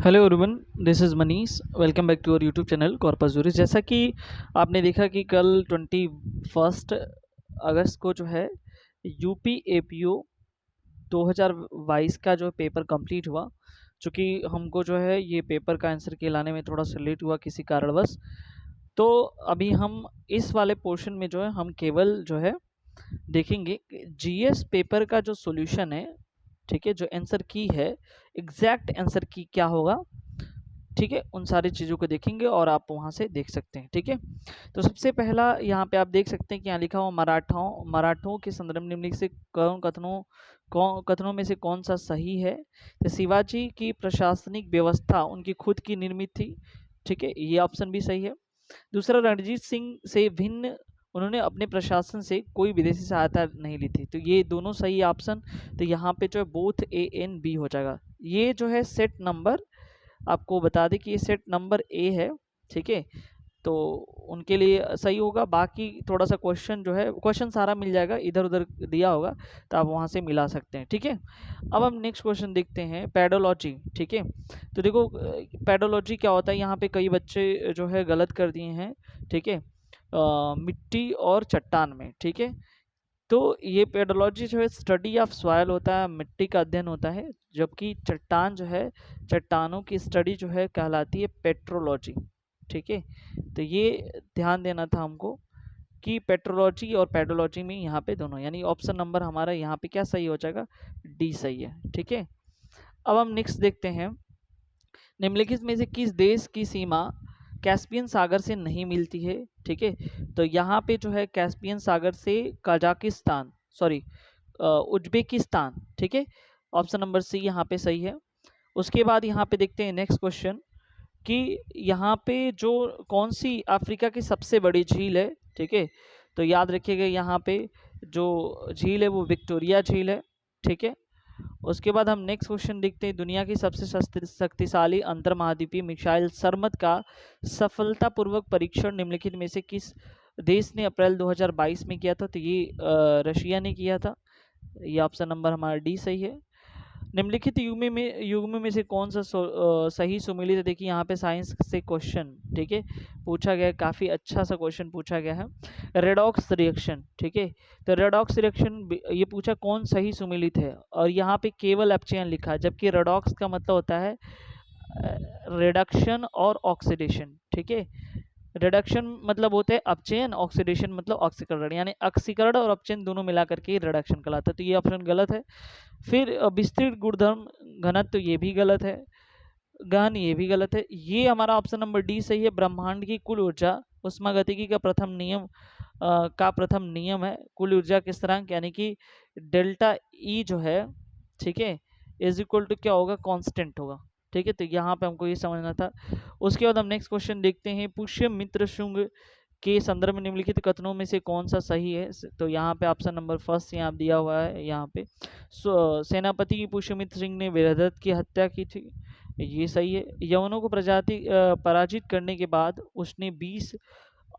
Hello everyone, this is Manish. Welcome back to our YouTube channel Corpus Juris. जैसा कि आपने देखा कि कल 21 अगस्त को जो है यूपी एपीओ 2022 का जो पेपर कंप्लीट हुआ। चूँकि हमको जो है ये पेपर का आंसर के लाने में थोड़ा सा लेट हुआ किसी कारणवश, तो अभी हम इस वाले पोर्शन में जो है हम केवल जो है देखेंगे जीएस पेपर का जो सॉल्यूशन है, ठीक है, जो आंसर की है, एग्जैक्ट आंसर की क्या होगा, ठीक है, उन सारी चीज़ों को देखेंगे और आप वहाँ से देख सकते हैं। ठीक है, तो सबसे पहला यहाँ पे आप देख सकते हैं कि यहाँ लिखा हुआ मराठों के संदर्भ में निम्नलिखित से कौन कथनों में से कौन सा सही है। तो शिवाजी की प्रशासनिक व्यवस्था उनकी खुद की निर्मित थी, ठीक है, ये ऑप्शन भी सही है। दूसरा, रणजीत सिंह से भिन्न उन्होंने अपने प्रशासन से कोई विदेशी सहायता नहीं ली थी, तो ये दोनों सही ऑप्शन। तो यहाँ पे जो है बोथ ए एन बी हो जाएगा। ये जो है सेट नंबर, आपको बता दें कि ये सेट नंबर ए है, ठीक है, तो उनके लिए सही होगा। बाकी थोड़ा सा क्वेश्चन जो है, क्वेश्चन सारा मिल जाएगा, इधर उधर दिया होगा तो आप वहाँ से मिला सकते हैं। ठीक है, अब हम नेक्स्ट क्वेश्चन देखते हैं, पेडोलॉजी। ठीक है, तो देखो पेडोलॉजी क्या होता है, यहाँ पे कई बच्चे जो है गलत कर दिए हैं। ठीक है, मिट्टी और चट्टान में, ठीक है, तो ये पेडोलॉजी जो है स्टडी ऑफ सॉयल होता है, मिट्टी का अध्ययन होता है, जबकि चट्टान जो है, चट्टानों की स्टडी जो है कहलाती है पेट्रोलॉजी। ठीक है, तो ये ध्यान देना था हमको कि पेट्रोलॉजी और पेडोलॉजी में यहाँ पे दोनों, यानी ऑप्शन नंबर हमारा यहाँ पे क्या सही हो जाएगा, डी सही है। ठीक है, अब हम नेक्स्ट देखते हैं, निम्नलिखित में से किस देश की सीमा कैस्पियन सागर से नहीं मिलती है। ठीक है, तो यहाँ पे जो है कैस्पियन सागर से कजाकिस्तान, सॉरी उज्बेकिस्तान, ठीक है, ऑप्शन नंबर सी यहाँ पे सही है। उसके बाद यहाँ पे देखते हैं नेक्स्ट क्वेश्चन कि यहाँ पे जो कौन सी अफ्रीका की सबसे बड़ी झील है। ठीक है, तो याद रखिएगा यहाँ पे जो झील है वो विक्टोरिया झील है। ठीक है, उसके बाद हम नेक्स्ट क्वेश्चन देखते हैं, दुनिया की सबसे शक्तिशाली अंतर्महाद्वीपीय मिसाइल सरमत का सफलतापूर्वक परीक्षण निम्नलिखित में से किस देश ने अप्रैल 2022 में किया था। तो ये रशिया ने किया था, ये ऑप्शन नंबर हमारा डी सही है। निम्नलिखित युग्म में से कौन सा सही सुमेलित है। देखिए यहाँ पे साइंस से क्वेश्चन, ठीक है, पूछा गया है, काफ़ी अच्छा सा क्वेश्चन पूछा गया है, रेडॉक्स रिएक्शन। ठीक है, तो रेडॉक्स रिएक्शन ये पूछा कौन सही सुमेलित है, और यहाँ पे केवल अपचयन लिखा है, जबकि रेडॉक्स का मतलब होता है रिडक्शन और ऑक्सीडेशन। ठीक है, रिडक्शन मतलब होता है अपचयन, ऑक्सीडेशन मतलब ऑक्सीकरण, यानी ऑक्सीकरण और अपचयन दोनों मिलाकर के रिडक्शन कहलाता है। तो ये ऑप्शन गलत है। फिर विस्तृत गुणधर्म घनत्व, तो ये भी गलत है। गहन, ये भी गलत है। ये हमारा ऑप्शन नंबर डी सही है। ब्रह्मांड की कुल ऊर्जा उष्मागतिकी का प्रथम नियम है कुल ऊर्जा के स्थिरांक, यानी कि डेल्टा ई जो है, ठीक है, इज इक्वल टू क्या होगा, कांस्टेंट होगा। ठीक है, तो यहाँ पे हमको ये समझना था। उसके बाद हम नेक्स्ट क्वेश्चन देखते हैं, पुष्यमित्र शुंग के संदर्भ में निम्नलिखित कथनों में से कौन सा सही है। तो यहाँ पे ऑप्शन नंबर फर्स्ट यहाँ दिया हुआ है, यहाँ पे सेनापति पुष्यमित्र सिंह ने वीरभद्र की हत्या की थी, ये सही है। यवनों को पराजित करने के बाद उसने 20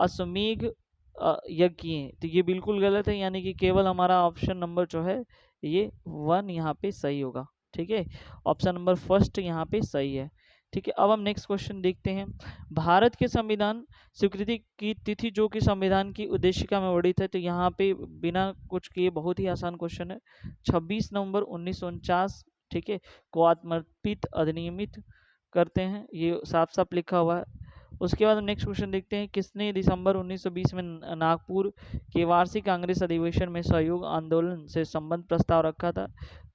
अश्वमेध यज्ञ किए, तो ये बिल्कुल गलत है, यानी कि केवल हमारा ऑप्शन नंबर जो है ये 1 यहाँ पे सही होगा। ठीक है, ऑप्शन नंबर फर्स्ट यहाँ पे सही है। ठीक है, अब हम नेक्स्ट क्वेश्चन देखते हैं, भारत के संविधान स्वीकृति की तिथि जो कि संविधान की उद्देशिका में वर्णित है। तो यहाँ पे बिना कुछ किए बहुत ही आसान क्वेश्चन है, 26 नवंबर 1949, ठीक है, को आत्मर्पित अधिनियमित करते हैं, ये साफ साफ लिखा हुआ है। उसके बाद हम नेक्स्ट क्वेश्चन देखते हैं, किसने दिसंबर 1920 में नागपुर के वार्षिक कांग्रेस अधिवेशन में सहयोग आंदोलन से संबंध प्रस्ताव रखा था।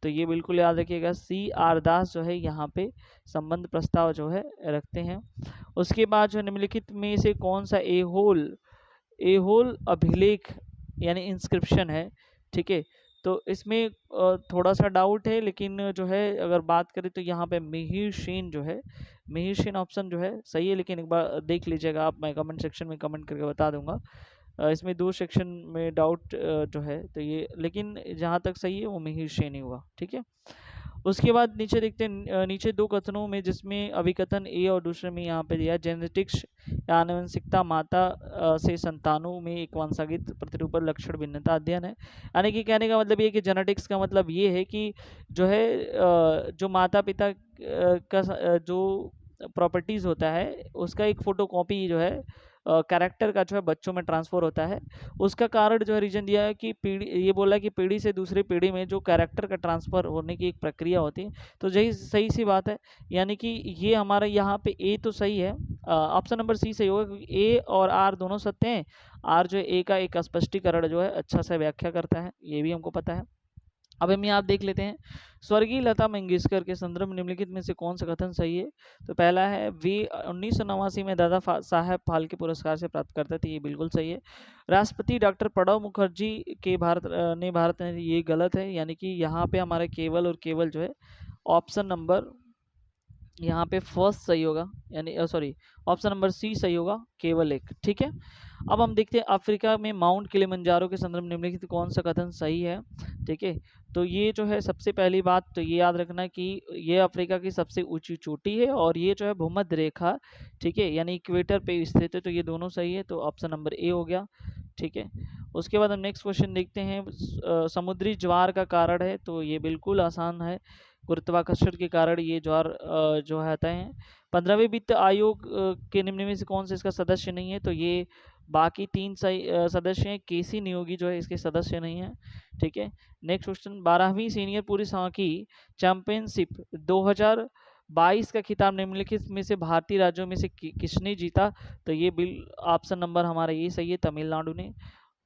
तो ये बिल्कुल याद रखिएगा, CR दास जो है यहाँ पे संबंध प्रस्ताव जो है रखते हैं। उसके बाद जो निम्नलिखित में से कौन सा एहोल अभिलेख यानी इंस्क्रिप्शन है। ठीक है, तो इसमें थोड़ा सा डाउट है, लेकिन जो है अगर बात करें तो यहाँ पे मिहिर सेन जो है, मिहिर सेन ऑप्शन जो है सही है, लेकिन एक बार देख लीजिएगा आप, मैं कमेंट सेक्शन में कमेंट करके बता दूंगा। इसमें 2 सेक्शन में डाउट जो है, तो ये लेकिन जहाँ तक सही है वो मिहिर सेन ही हुआ। ठीक है, उसके बाद नीचे देखते हैं नीचे दो कथनों में, जिसमें अभिकथन ए और दूसरे में यहाँ पे दिया जेनेटिक्स या आनुवंशिकता माता से संतानों में एक वंशागत प्रतिरूप लक्षण भिन्नता अध्ययन है। यानी कि कहने का मतलब ये है कि जेनेटिक्स का मतलब ये है कि जो है जो माता पिता का जो प्रॉपर्टीज होता है उसका एक फोटोकॉपी जो है कैरेक्टर का जो है बच्चों में ट्रांसफर होता है। उसका कारण जो है रीजन दिया है कि पीढ़ी, ये बोला है कि पीढ़ी से दूसरी पीढ़ी में जो कैरेक्टर का ट्रांसफर होने की एक प्रक्रिया होती है। तो यही सही सी बात है, यानी कि ये हमारा यहाँ पे ए तो सही है, ऑप्शन नंबर सी सही होगा, क्योंकि ए और आर दोनों सत्य हैं। आर जो है ए का एक स्पष्टीकरण जो है अच्छा से व्याख्या करता है, ये भी हमको पता है। अब हम यहाँ देख लेते हैं, स्वर्गीय लता मंगेशकर के संदर्भ में निम्नलिखित में से कौन सा कथन सही है। तो पहला है वे 1989 में दादा साहब फाल्के पुरस्कार से प्राप्त करते थे, ये बिल्कुल सही है। राष्ट्रपति डॉक्टर प्रणब मुखर्जी के भारत ने, ये गलत है, यानी कि यहाँ पे हमारे केवल और केवल जो है ऑप्शन नंबर यहाँ पे फर्स्ट सही होगा, यानी सॉरी ऑप्शन नंबर सी सही होगा, केवल एक। ठीक है, अब हम देखते हैं अफ्रीका में माउंट किलिमंजारो के संदर्भ में निम्नलिखित कौन सा कथन सही है। ठीक है, तो ये जो है सबसे पहली बात तो ये याद रखना कि ये अफ्रीका की सबसे ऊंची चोटी है और ये जो है भूमध्य रेखा, ठीक है, यानी इक्वेटर पे स्थित है, तो ये दोनों सही है, तो ऑप्शन नंबर ए हो गया। ठीक है, उसके बाद हम नेक्स्ट क्वेश्चन देखते हैं, समुद्री ज्वार का कारण है, तो ये बिल्कुल आसान है, गुरुत्वाकर्षण के कारण ये ज्वार जो आता है। 15वें वित्त आयोग के निम्न में से कौन सा इसका सदस्य नहीं है, तो ये बाकी तीन सदस्य हैं, केसी नियोगी जो है इसके सदस्य नहीं है। ठीक है, नेक्स्ट क्वेश्चन, 12वीं सीनियर पुरुष हॉकी चैंपियनशिप 2022 का खिताब निम्नलिखित में से भारतीय राज्यों में से किसने जीता, तो ये बिल ऑप्शन नंबर हमारा ये सही है, तमिलनाडु ने।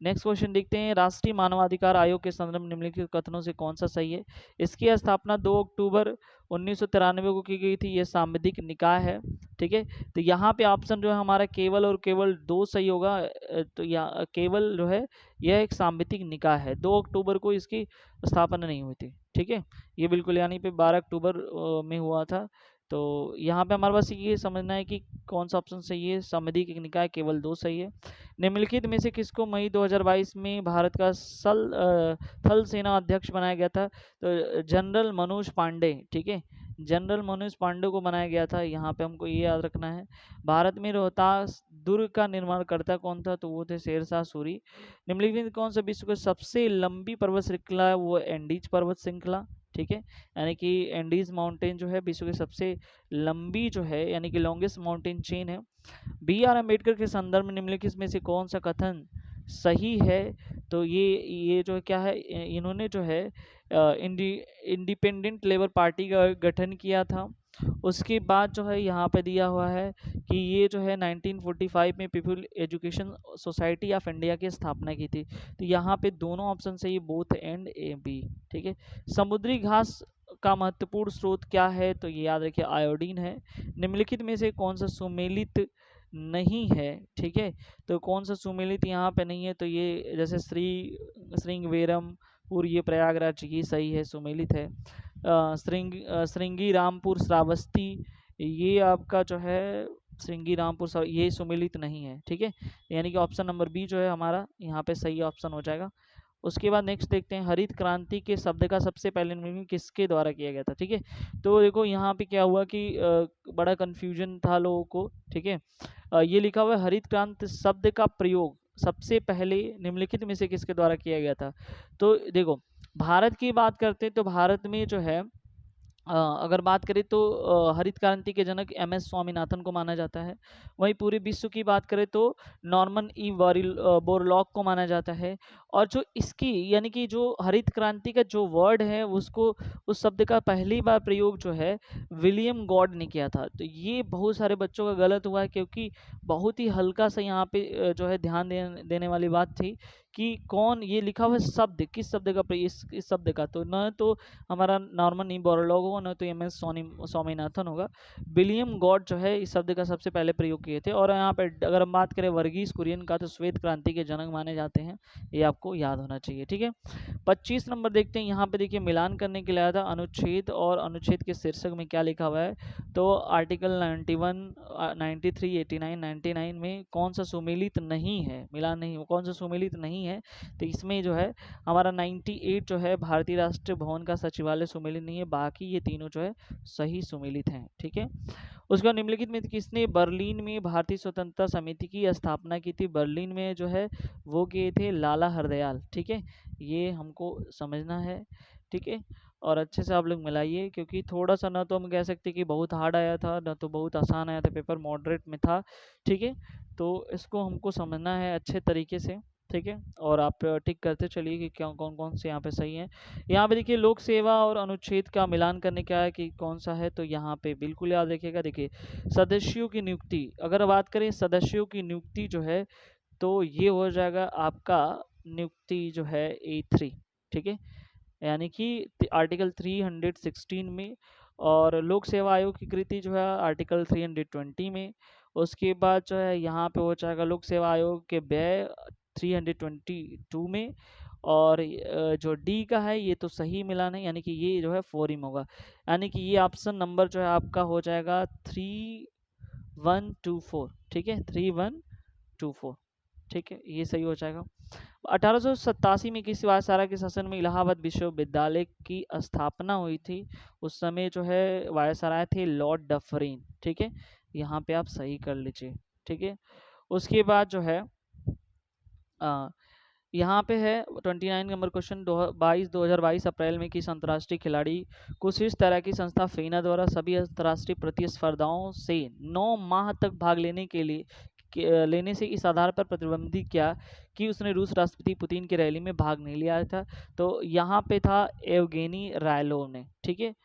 नेक्स्ट क्वेश्चन देखते हैं, राष्ट्रीय मानवाधिकार आयोग के संदर्भ में निम्नलिखित कथनों से कौन सा सही है। इसकी स्थापना 2 अक्टूबर 1993 को की गई थी, यह सांविधिक निकाय है। ठीक है, तो यहाँ पे ऑप्शन जो है हमारा केवल और केवल दो सही होगा, तो यहाँ केवल जो है यह एक सांविधिक निकाय है, 2 अक्टूबर को इसकी स्थापना नहीं हुई थी। ठीक है, ये बिल्कुल यानी पे 12 अक्टूबर में हुआ था। तो यहाँ पे हमारे पास ये समझना है कि कौन सा ऑप्शन सही है, सांविधिक निकाय केवल दो सही है। निम्नलिखित में से किसको मई 2022 में भारत का थल सेना अध्यक्ष बनाया गया था, तो जनरल मनोज पांडे। ठीक है, जनरल मनोज पांडे को बनाया गया था, यहाँ पे हमको ये याद रखना है। भारत में रोहतास दुर्ग का निर्माण करता कौन था, तो वो थे शेरशाह सूरी। निम्नलिखित में कौन सा विश्व की सबसे लंबी पर्वत श्रृंखला है, वो एंडीज पर्वत श्रृंखला। ठीक है, यानी कि एंडीज माउंटेन जो है विश्व की सबसे लंबी जो है, यानी कि लॉन्गेस्ट माउंटेन चेन है। बी आर अम्बेडकर के संदर्भ में निम्नलिखित में से कौन सा कथन सही है, तो ये जो क्या है, इन्होंने जो है इंडिपेंडेंट लेबर पार्टी का गठन किया था। उसके बाद जो है यहाँ पे दिया हुआ है कि ये जो है 1945 में people education society of India की स्थापना की थी, तो यहाँ पे दोनों ऑप्शन सही, बोथ एंड ए बी। ठीक है, समुद्री घास का महत्वपूर्ण स्रोत क्या है, तो ये याद रखिए आयोडीन है। निम्नलिखित में से कौन सा सुमेलित नहीं है। ठीक है, तो कौन सा सुमेलित यहाँ पे नहीं है, तो ये जैसे श्रृंगवेरमपुर, ये प्रयागराज, ये सही है, सुमेलित है। श्रृंगी रामपुर श्रावस्ती, ये आपका जो है श्रृंगी रामपुर, ये सुमेलित नहीं है। ठीक है, यानी कि ऑप्शन नंबर बी जो है हमारा यहाँ पे सही ऑप्शन हो जाएगा। उसके बाद नेक्स्ट देखते हैं, हरित क्रांति के शब्द का सबसे पहले निर्माण किसके द्वारा किया गया था। ठीक है, तो देखो यहाँ पे क्या हुआ कि बड़ा कन्फ्यूजन था लोगों को। ठीक है, ये लिखा हुआ है हरित क्रांति शब्द का प्रयोग सबसे पहले निम्नलिखित में से किसके द्वारा किया गया था। तो देखो, भारत की बात करते हैं तो भारत में जो है अगर बात करें तो हरित क्रांति के जनक एम.एस. स्वामीनाथन को माना जाता है। वहीं पूरे विश्व की बात करें तो नॉर्मन ई बोरलॉग को माना जाता है। और जो इसकी यानी कि जो हरित क्रांति का जो वर्ड है उसको, उस शब्द का पहली बार प्रयोग जो है विलियम गॉड ने किया था। तो ये बहुत सारे बच्चों का गलत हुआ है, क्योंकि बहुत ही हल्का सा यहाँ पे जो है ध्यान देने वाली बात थी कि कौन, ये लिखा हुआ शब्द किस शब्द का इस शब्द का, तो न तो हमारा नॉर्मन ई बोरलॉग होगा, न तो एम.एस. स्वामीनाथन होगा। विलियम गॉड जो है इस शब्द का सबसे पहले प्रयोग किए थे। और यहाँ पे अगर हम बात करें वर्गीज कुरियन का, तो श्वेत क्रांति के जनक माने जाते हैं, ये आपको आपको याद होना चाहिए। ठीक है, 25 नंबर देखते हैं। यहाँ पे देखिए मिलान करने के लिए आया था अनुच्छेद और अनुच्छेद के शीर्षक में क्या लिखा हुआ है। तो आर्टिकल 91, 93, 89, 99 में कौन सा सुमेलित नहीं है, मिलान नहीं, कौन सा सुमेलित नहीं है। तो इसमें जो है हमारा 98 जो है भारतीय राष्ट्रीय भवन का सचिवालय सुमेलित नहीं है, बाकी ये तीनों जो है सही सुमेलित हैं। ठीक है, उसका निम्नलिखित में किसने बर्लिन में भारतीय स्वतंत्रता समिति की स्थापना की थी। बर्लिन में जो है वो किए थे लाला हरदयाल। ठीक है, ये हमको समझना है। ठीक है, और अच्छे से आप लोग मिलाइए, क्योंकि थोड़ा सा ना तो हम कह सकते कि बहुत हार्ड आया था, ना तो बहुत आसान आया था, पेपर मॉडरेट में था। ठीक है, तो इसको हमको समझना है अच्छे तरीके से। ठीक है, और आप टिक करते चलिए कि क्या कौन कौन से यहाँ पे सही है। यहाँ पे देखिए लोक सेवा और अनुच्छेद का मिलान करने का है कि कौन सा है, तो यहाँ पे बिल्कुल याद रखिएगा। देखिए सदस्यों की नियुक्ति, अगर बात करें सदस्यों की नियुक्ति जो है, तो ये हो जाएगा आपका नियुक्ति जो है A3। ठीक है, यानी कि आर्टिकल 316 में, और लोक सेवा आयोग की कृति जो है आर्टिकल 320 में। उसके बाद जो है यहाँ पे हो जाएगा लोक सेवा आयोग के व्यय 322 में। और जो डी का है ये तो सही मिला नहीं, यानी कि ये जो है फोरिम होगा, यानी कि ये ऑप्शन नंबर जो है आपका हो जाएगा 3124। ठीक है, 3124। ठीक है, ये सही हो जाएगा। 1887 में किस वायसराय के शासन में इलाहाबाद विश्वविद्यालय की स्थापना हुई थी। उस समय जो है वायसराय थे लॉर्ड डफरिन। ठीक है, यहाँ पे आप सही कर लीजिए। ठीक है, उसके बाद जो है यहाँ पे है 29 नंबर क्वेश्चन। 2022 अप्रैल में किस अंतर्राष्ट्रीय खिलाड़ी को शीर्ष तैराकी संस्था FINA द्वारा सभी अंतर्राष्ट्रीय प्रतिस्पर्धाओं से 9 माह तक भाग लेने के लिए लेने से इस आधार पर प्रतिबंधित किया कि उसने रूस राष्ट्रपति पुतिन की रैली में भाग नहीं लिया था। तो यहाँ पे था एवगेनी रायलोव ने। ठीक है,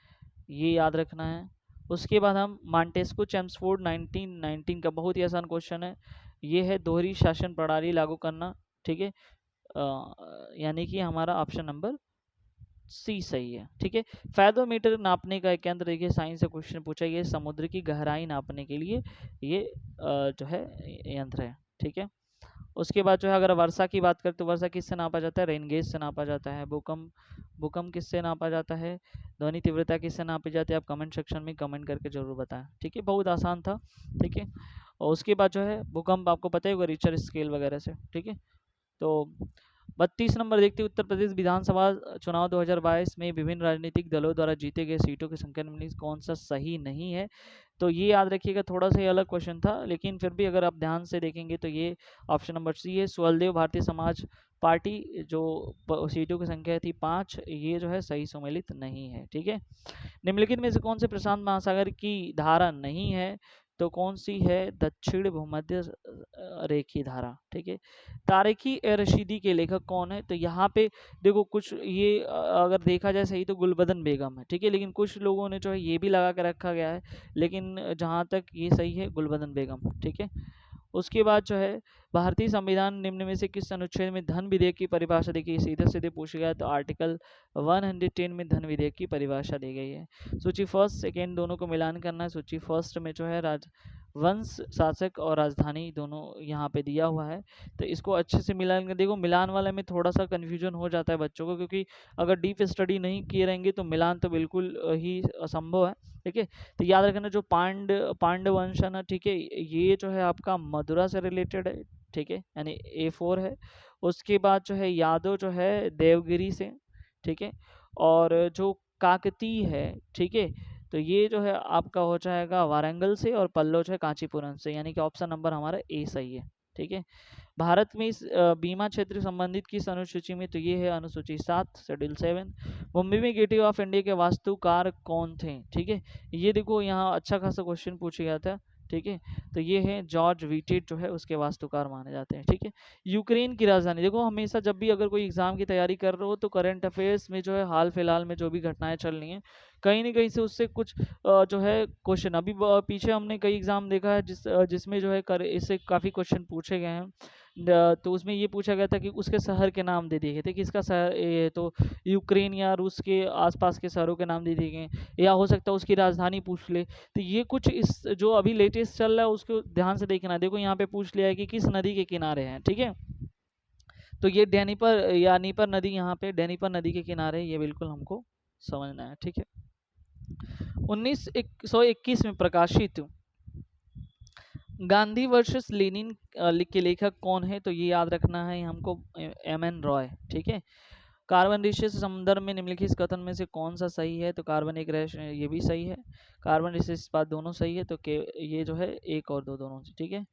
ये याद रखना है। उसके बाद हम मॉन्टेस्क्यू चेम्सफोर्ड 1919 का बहुत ही आसान क्वेश्चन है। ये है दोहरी शासन प्रणाली लागू करना। ठीक है, यानी कि हमारा ऑप्शन नंबर सी सही है। ठीक है, फैथोमीटर नापने का एक यंत्र, देखिए साइंस से क्वेश्चन पूछा गया, समुद्र की गहराई नापने के लिए ये जो है यंत्र है। ठीक है, उसके बाद जो है अगर वर्षा की बात करें तो वर्षा किससे नापा जाता है, रेन गेज से नापा जाता है। भूकंप किससे नापा जाता है, ध्वनि तीव्रता किससे नापी जाती है। आप कमेंट सेक्शन में कमेंट करके जरूर बताएं। ठीक है, बहुत आसान था। ठीक है, और उसके बाद जो है भूकंप आपको पता ही होगा रिक्टर स्केल वगैरह से। ठीक है, तो 32 नंबर देखते हैं। उत्तर प्रदेश विधानसभा चुनाव 2022 में विभिन्न राजनीतिक दलों द्वारा जीते गए सीटों की संख्या निम्नलिखित में कौन सा सही नहीं है। तो ये याद रखिएगा, थोड़ा सा ये अलग क्वेश्चन था, लेकिन फिर भी अगर आप ध्यान से देखेंगे तो ये ऑप्शन नंबर सी है। सुहलदेव भारतीय समाज पार्टी जो सीटों की संख्या थी 5, ये जो है सही सम्मिलित नहीं है। ठीक है, निम्नलिखित में से कौन से प्रशांत महासागर की धारा नहीं है, तो कौन सी है, दक्षिण भूमध्य रेखी धारा। ठीक है, तारिकी ए रशीदी के लेखक कौन है, तो यहाँ पे देखो कुछ ये अगर देखा जाए सही तो गुलबदन बेगम है। ठीक है, लेकिन कुछ लोगों ने जो है ये भी लगा के रखा गया है, लेकिन जहाँ तक ये सही है गुलबदन बेगम। ठीक है, उसके बाद जो है भारतीय संविधान निम्न में से किस अनुच्छेद में धन विधेयक की परिभाषा दी गई, सीधे सीधे पूछा गया तो आर्टिकल 110 में धन विधेयक की परिभाषा दी गई है। सूची फर्स्ट सेकेंड दोनों को मिलान करना है। सूची फर्स्ट में जो है वंश शासक और राजधानी दोनों यहाँ पे दिया हुआ है, तो इसको अच्छे से मिलान कर देखो। मिलान वाले में थोड़ा सा कन्फ्यूजन हो जाता है बच्चों को, क्योंकि अगर डीप स्टडी नहीं किए रहेंगे तो मिलान तो बिल्कुल ही असंभव है। ठीक है, तो याद रखना जो पांड वंश है ना, ठीक है, ये जो है आपका मदुरा से रिलेटेड है। ठीक है, यानी A4 है। उसके बाद जो है यादव जो है देवगिरी से। ठीक है, और जो काकतीय है, ठीक है, तो ये जो है आपका हो जाएगा वारंगल से, और पल्लव जो है कांचीपुरम से, यानी कि ऑप्शन नंबर हमारा ए सही है। ठीक है, भारत में इस बीमा क्षेत्र संबंधित किस अनुसूची में, तो ये है अनुसूची 7 शेड्यूल 7। मुंबई में गेटवे ऑफ इंडिया के वास्तुकार कौन थे। ठीक है, ये देखो यहाँ अच्छा खासा क्वेश्चन पूछा गया था। ठीक है, तो ये है जॉर्ज विटेट जो है उसके वास्तुकार माने जाते हैं। ठीक है, यूक्रेन की राजधानी, देखो हमेशा जब भी अगर कोई एग्जाम की तैयारी कर रहे हो तो करंट अफेयर्स में जो है हाल फिलहाल में जो भी घटनाएं चल रही हैं कहीं ना कहीं से उससे कुछ जो है क्वेश्चन अभी पीछे हमने कई एग्जाम देखा है जिसमें जो है इससे काफ़ी क्वेश्चन पूछे गए हैं। तो उसमें ये पूछा गया था कि उसके शहर के नाम दे दिए गए थे कि इसका शहर ये तो यूक्रेन या रूस के आसपास के शहरों के नाम दे दिए गए, या हो सकता है उसकी राजधानी पूछ ले। तो ये कुछ इस जो अभी लेटेस्ट चल रहा है उसको ध्यान से देखना। देखो यहाँ पे पूछ लिया है कि किस नदी के किनारे हैं। ठीक है, तो ये डेनीपर या नीपर नदी यहाँ पे डेनीपर नदी के किनारे, ये बिल्कुल हमको समझना है, ठीक है। 1921 में प्रकाशित गांधी वर्सेस लेनिन के लेखक कौन है? तो ये याद रखना है हमको, एम.एन. रॉय, ठीक है। कार्बन रिसेस समुद्र में निम्नलिखित कथन में से कौन सा सही है? तो कार्बन एक रह, ये भी सही है। कार्बन रिसेस बात दोनों सही है, तो ये जो है एक और दो दोनों, ठीक है।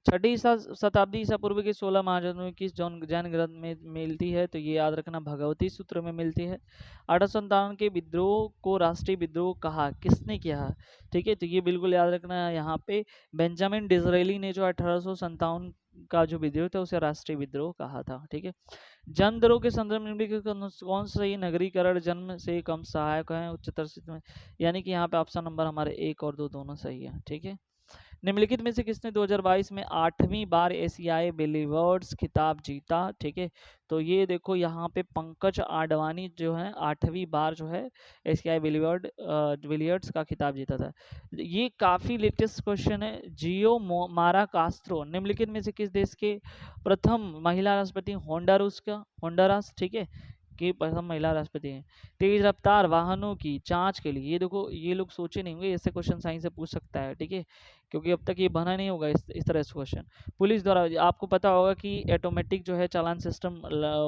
छठी शताब्दी ईसा पूर्व के 16 महाजनों में किस जैन ग्रंथ में मिलती है? तो ये याद रखना, भगवती सूत्र में मिलती है। 1857 के विद्रोह को राष्ट्रीय विद्रोह कहा, किसने किया? ठीक है, तो ये बिल्कुल याद रखना, यहाँ पे बेंजामिन डिजरेली ने जो 1857 का जो विद्रोह था उसे राष्ट्रीय विद्रोह कहा था, ठीक है। जन्म दरों के संदर्भ में कौन सा ये नगरीकरण जन्म से कम सहायक है उच्चतर शिक्षा में? यानी कि यहाँ पे ऑप्शन नंबर हमारे एक और दो दोनों सही है, ठीक है। निम्नलिखित में से किसने 2022 में 8वीं बार एशियाई बिलीवर्ड्स खिताब जीता? ठीक है, तो ये देखो यहाँ पे पंकज आडवाणी जो है 8वीं बार जो है एशियाई बिलियर्ड्स का खिताब जीता था। ये काफी लेटेस्ट क्वेश्चन है। जियो मारा कास्त्रो निम्नलिखित में से किस देश के प्रथम महिला राष्ट्रपति? होंडुरास, ठीक है, की प्रथम महिला राष्ट्रपति हैं। तेज रफ्तार वाहनों की जांच के लिए, ये देखो ये लोग सोचे नहीं होंगे ऐसे क्वेश्चन साइंस से पूछ सकता है, ठीक है, क्योंकि अब तक ये बना नहीं होगा इस तरह से क्वेश्चन। पुलिस द्वारा, आपको पता होगा कि ऑटोमेटिक जो है चालान सिस्टम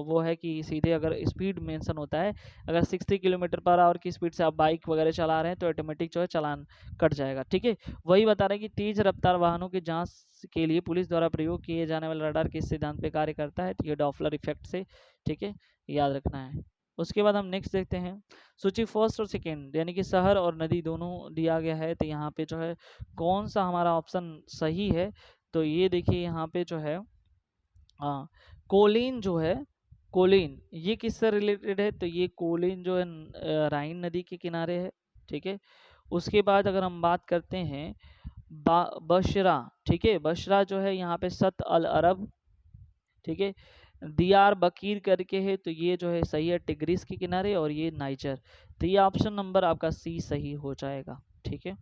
वो है कि सीधे अगर स्पीड मेंशन होता है, अगर 60 किलोमीटर पर आवर की स्पीड से आप बाइक वगैरह चला रहे हैं तो ऑटोमेटिक जो है चालान कट जाएगा, ठीक है। वही बता रहे हैं कि तेज रफ्तार वाहनों की जांच के लिए पुलिस द्वारा प्रयोग किए जाने वाला रडार किस सिद्धांत पे कार्य करता है? तो ये डॉपलर इफेक्ट से, ठीक है, याद रखना है। उसके बाद हम नेक्स्ट देखते हैं, सूची फर्स्ट और सेकेंड यानी कि शहर और नदी दोनों दिया गया है, तो यहाँ पे जो है कौन सा हमारा ऑप्शन सही है? तो ये देखिए यहाँ पे जो है कोलिन जो है, कोलिन ये किससे रिलेटेड है? तो ये कोलिन जो है राइन नदी के किनारे है, ठीक है। उसके बाद अगर हम बात करते हैं बशरा, ठीक है, बशरा जो है यहाँ पे सत अल अरब, ठीक है। दियार बकीर करके है, तो ये जो है सही है टिग्रिस के किनारे, और ये नाइजर, तो ये ऑप्शन नंबर आपका सी सही हो जाएगा, ठीक है।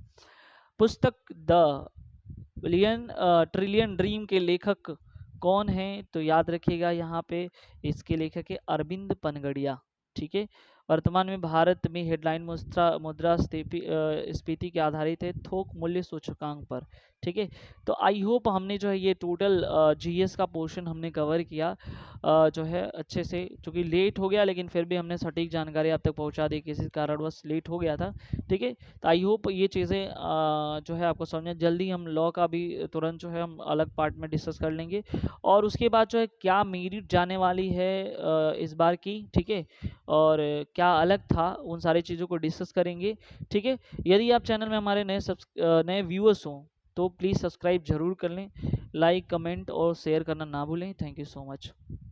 पुस्तक द ट्रिलियन ड्रीम के लेखक कौन है? तो याद रखिएगा यहाँ पे इसके लेखक है अरविंद पनगड़िया, ठीक है। वर्तमान में भारत में हेडलाइन मुद्रास्फीति के आधारित है थोक मूल्य सूचकांक पर, ठीक है। तो आई होप हमने जो है ये टोटल जीएस का पोर्शन हमने कवर किया जो है अच्छे से, चूँकि लेट हो गया लेकिन फिर भी हमने सटीक जानकारी आप तक पहुँचा दी, किसी कारणवश लेट हो गया था, ठीक है। तो आई होप ये चीज़ें जो है आपको समझ, जल्दी हम लॉ का भी तुरंत जो है हम अलग पार्ट में डिस्कस कर लेंगे, और उसके बाद जो है क्या मेरिट जाने वाली है इस बार की, ठीक है, और क्या अलग था उन सारी चीज़ों को डिस्कस करेंगे, ठीक है। यदि आप चैनल में हमारे नए व्यूअर्स हों तो प्लीज़ सब्सक्राइब जरूर कर लें, लाइक कमेंट और शेयर करना ना भूलें। Thank you so much.